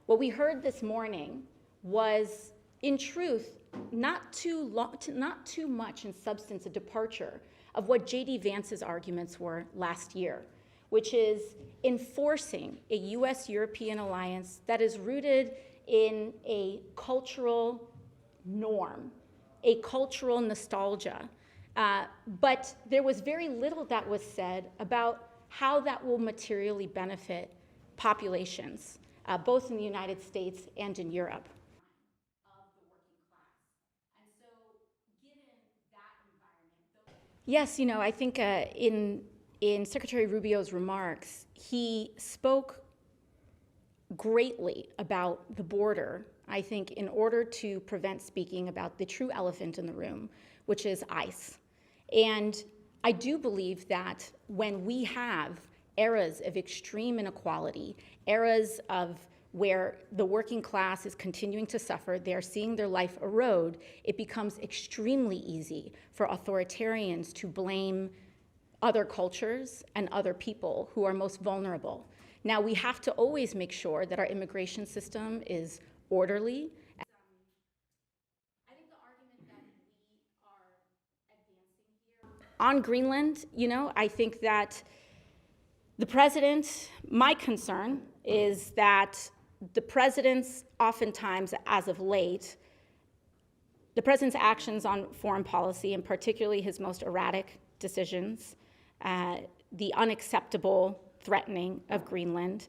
What we heard this morning was, in truth, not too much in substance a departure of what JD Vance's arguments were last year, which is enforcing a US-European alliance that is rooted in a cultural norm, a cultural nostalgia. But there was very little that was said about how that will materially benefit populations, both in the United States and in Europe. Yes, you know, I think in Secretary Rubio's remarks, he spoke greatly about the border, I think, in order to prevent speaking about the true elephant in the room, which is ICE. And I do believe that when we have eras of extreme inequality, eras of where the working class is continuing to suffer, they're seeing their life erode, it becomes extremely easy for authoritarians to blame other cultures and other people who are most vulnerable. Now, we have to always make sure that our immigration system is orderly. I think the argument that we are advancing here on Greenland, you know, I think that the president, my concern is that the president's oftentimes, as of late, the president's actions on foreign policy, and particularly his most erratic decisions, the unacceptable threatening of Greenland,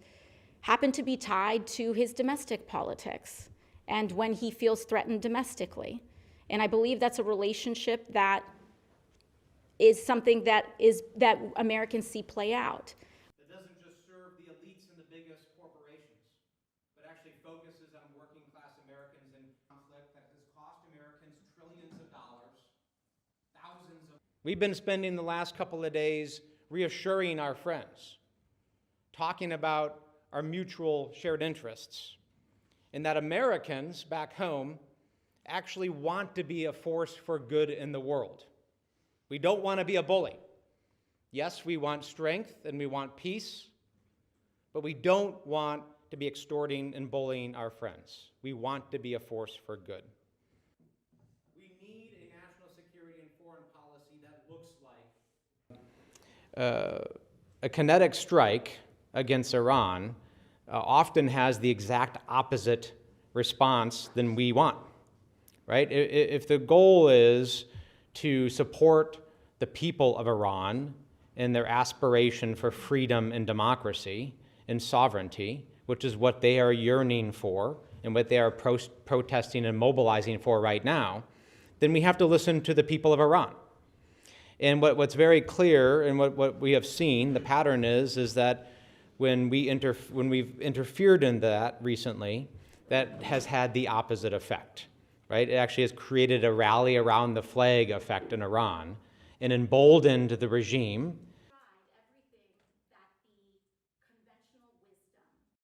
happen to be tied to his domestic politics and when he feels threatened domestically. And I believe that's a relationship that is something that Americans see play out. That doesn't just serve the elites and the biggest corporations, but actually focuses on working class Americans in conflict that has cost Americans trillions of dollars, thousands of... We've been spending the last couple of days reassuring our friends, talking about our mutual shared interests, and that Americans back home actually want to be a force for good in the world. We don't want to be a bully. Yes, we want strength and we want peace, but we don't want to be extorting and bullying our friends. We want to be a force for good. We need a national security and foreign policy that looks like a kinetic strike against Iran often has the exact opposite response than we want, right? If the goal is to support the people of Iran in their aspiration for freedom and democracy and sovereignty, which is what they are yearning for and what they are protesting and mobilizing for right now, then we have to listen to the people of Iran. And what's very clear and what we have seen, the pattern is that when we've interfered in that recently, that has had the opposite effect, right? It actually has created a rally around the flag effect in Iran and emboldened the regime